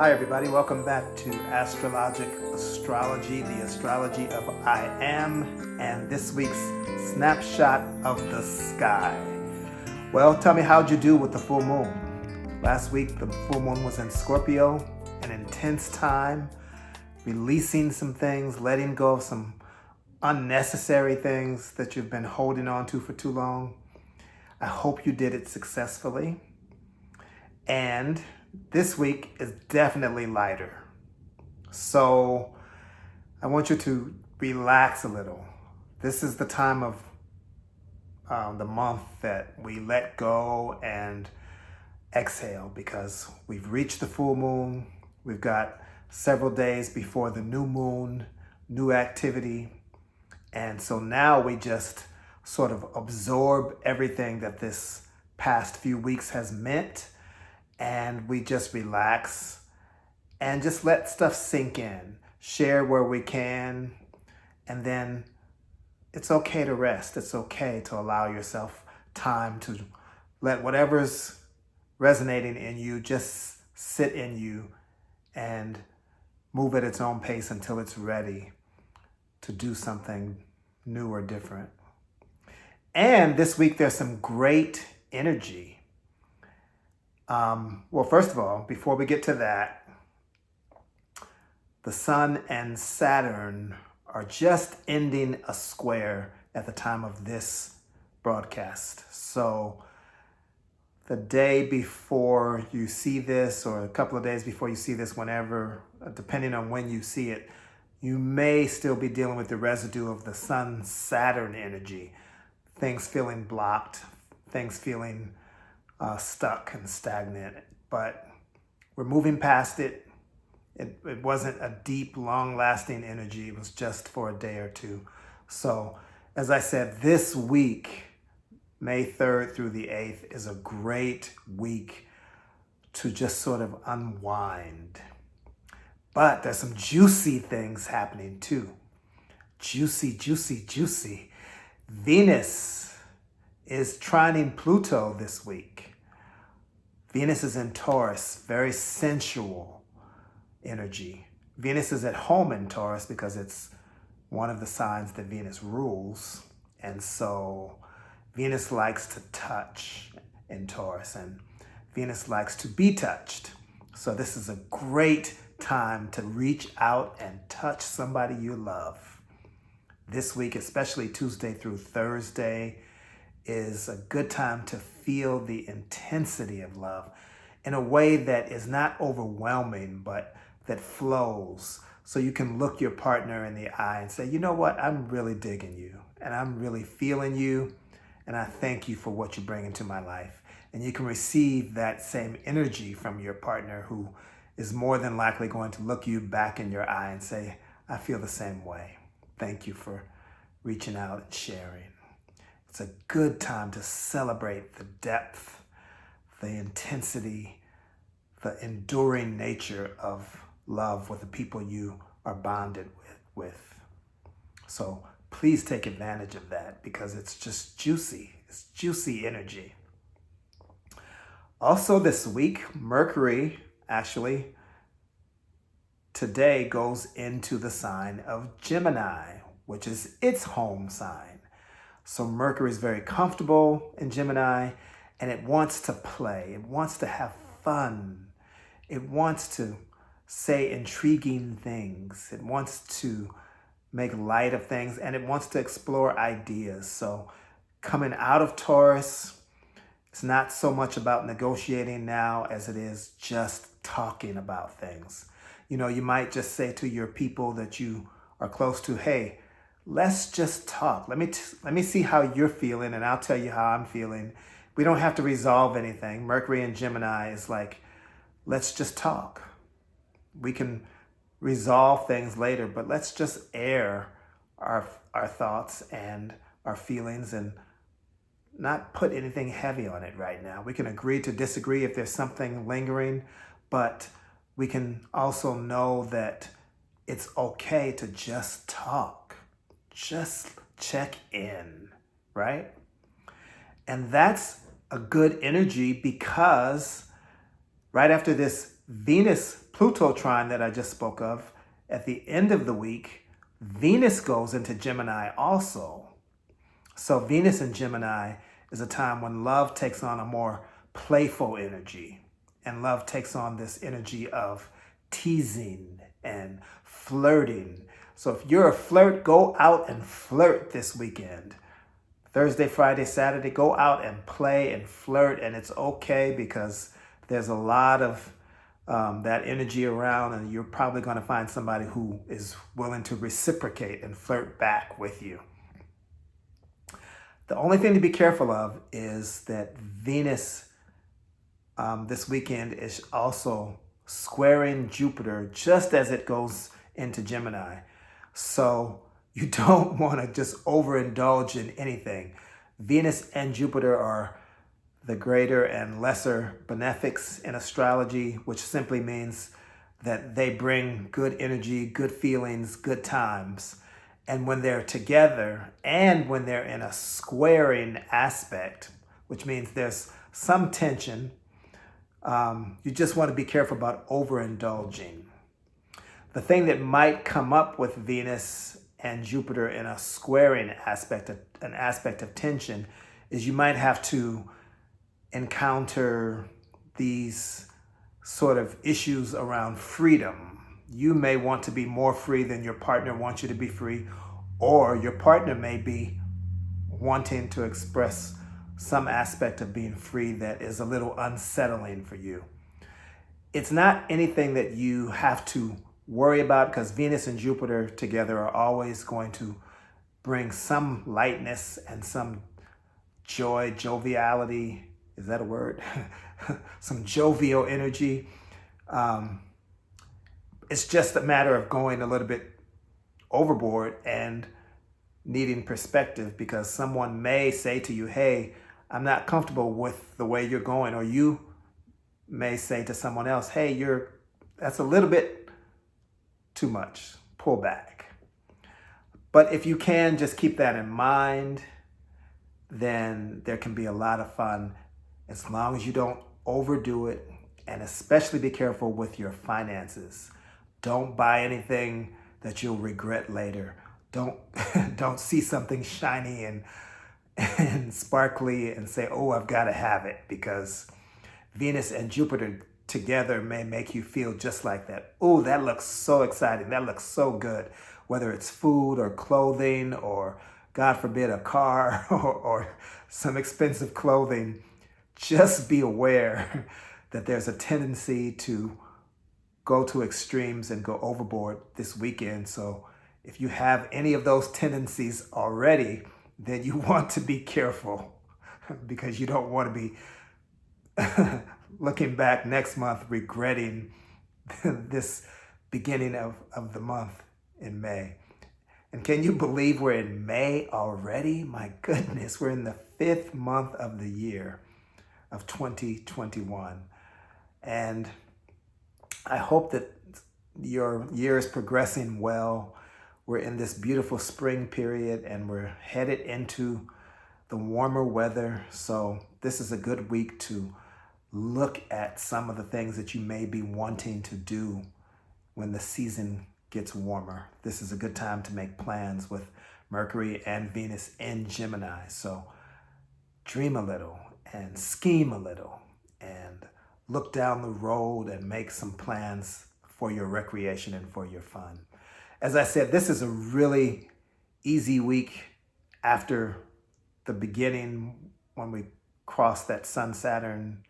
Hi everybody, welcome back to Astrology, the astrology of I Am, and this week's Snapshot of the Sky. Well, tell me, how'd you do with the full moon? Last week the full moon was in Scorpio, an intense time, releasing some things, letting go of some unnecessary things that you've been holding on to for too long. I hope you did it successfully. And this week is definitely lighter. So I want you to relax a little. This is the time of the month that we let go and exhale because we've reached the full moon. We've got several days before the new moon, new activity. And so now we just sort of absorb everything that this past few weeks has meant. And we just relax and just let stuff sink in, share where we can, and then it's okay to rest. It's okay to allow yourself time to let whatever's resonating in you just sit in you and move at its own pace until it's ready to do something new or different. And this week there's some great energy. Well, first of all, before we get to that, the Sun and Saturn are just ending a square at the time of this broadcast. So the day before you see this, or a couple of days before you see this, whenever, depending on when you see it, you may still be dealing with the residue of the Sun-Saturn energy. Things feeling blocked, things feeling stuck and stagnant, but we're moving past it. It wasn't a deep, long-lasting energy. It was just for a day or two. So, as I said, this week, May 3rd through the 8th, is a great week to just sort of unwind. But there's some juicy things happening too. Juicy, juicy, juicy. Venus is trining Pluto this week. Venus is in Taurus, very sensual energy. Venus is at home in Taurus because it's one of the signs that Venus rules. And so Venus likes to touch in Taurus, and Venus likes to be touched. So this is a great time to reach out and touch somebody you love. This week, especially Tuesday through Thursday, is a good time to feel the intensity of love in a way that is not overwhelming, but that flows. So you can look your partner in the eye and say, you know what, I'm really digging you, and I'm really feeling you, and I thank you for what you bring into my life. And you can receive that same energy from your partner, who is more than likely going to look you back in your eye and say, I feel the same way. Thank you for reaching out and sharing. It's a good time to celebrate the depth, the intensity, the enduring nature of love with the people you are bonded with. So please take advantage of that because it's just juicy. It's juicy energy. Also this week, Mercury actually today goes into the sign of Gemini, which is its home sign. So Mercury is very comfortable in Gemini, and it wants to play. It wants to have fun. It wants to say intriguing things. It wants to make light of things, and it wants to explore ideas. So coming out of Taurus, it's not so much about negotiating now as it is just talking about things. You know, you might just say to your people that you are close to, hey, let's just talk. Let me see how you're feeling, and I'll tell you how I'm feeling. We don't have to resolve anything. Mercury and Gemini is like, let's just talk. We can resolve things later, but let's just air our thoughts and our feelings and not put anything heavy on it right now. We can agree to disagree if there's something lingering, but we can also know that it's okay to just talk. Just check in, right? And that's a good energy because right after this Venus Pluto trine that I just spoke of, at the end of the week, Venus goes into Gemini also. So Venus in Gemini is a time when love takes on a more playful energy, and love takes on this energy of teasing and flirting. So if you're a flirt, go out and flirt this weekend. Thursday, Friday, Saturday, go out and play and flirt, and it's okay because there's a lot of that energy around, and you're probably going to find somebody who is willing to reciprocate and flirt back with you. The only thing to be careful of is that Venus this weekend is also squaring Jupiter just as it goes into Gemini. So you don't want to just overindulge in anything. Venus and Jupiter are the greater and lesser benefics in astrology, which simply means that they bring good energy, good feelings, good times. And when they're together and when they're in a squaring aspect, which means there's some tension, you just want to be careful about overindulging. The thing that might come up with Venus and Jupiter in a squaring aspect, an aspect of tension, is you might have to encounter these sort of issues around freedom. You may want to be more free than your partner wants you to be free, or your partner may be wanting to express some aspect of being free that is a little unsettling for you. It's not anything that you have to worry about, because Venus and Jupiter together are always going to bring some lightness and some joy, joviality. Is that a word? Some jovial energy. It's just a matter of going a little bit overboard and needing perspective, because someone may say to you, hey, I'm not comfortable with the way you're going. Or you may say to someone else, hey, that's a little bit too much. Pull back. But if you can just keep that in mind, then there can be a lot of fun, as long as you don't overdo it, and especially be careful with your finances. Don't buy anything that you'll regret later. Don't see something shiny and sparkly and say, oh, I've got to have it, because Venus and Jupiter together may make you feel just like that. Oh, that looks so exciting. That looks so good. Whether it's food or clothing, or God forbid, a car or some expensive clothing, just be aware that there's a tendency to go to extremes and go overboard this weekend. So if you have any of those tendencies already, then you want to be careful, because you don't want to be looking back next month regretting this beginning of the month in May. And can you believe we're in May already? My goodness, we're in the 5th month of the year of 2021. And I hope that your year is progressing well. We're in this beautiful spring period, and we're headed into the warmer weather. So this is a good week to look at some of the things that you may be wanting to do when the season gets warmer. This is a good time to make plans with Mercury and Venus in Gemini. So dream a little and scheme a little and look down the road and make some plans for your recreation and for your fun. As I said, this is a really easy week after the beginning when we cross that Sun-Saturn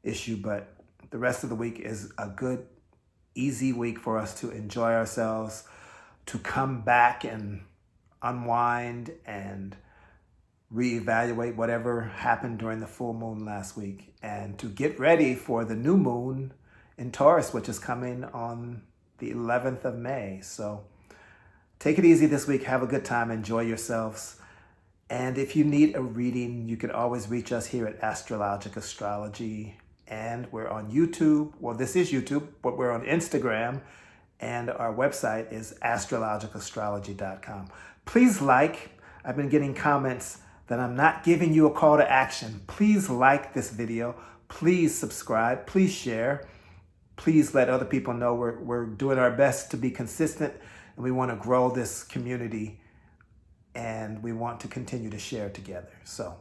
issue, but the rest of the week is a good, easy week for us to enjoy ourselves, to come back and unwind and reevaluate whatever happened during the full moon last week, and to get ready for the new moon in Taurus, which is coming on the 11th of May. So take it easy this week. Have a good time. Enjoy yourselves. And if you need a reading, you can always reach us here at Astrologic Astrology. And we're on YouTube. Well, this is YouTube, but we're on Instagram. And our website is astrologicastrology.com. Please like. I've been getting comments that I'm not giving you a call to action. Please like this video. Please subscribe. Please share. please let other people know we're doing our best to be consistent, and we want to grow this community, and we want to continue to share together. So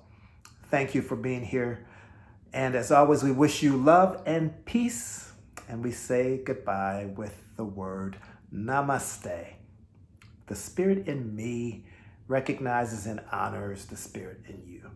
thank you for being here. And as always, we wish you love and peace. And we say goodbye with the word namaste. The spirit in me recognizes and honors the spirit in you.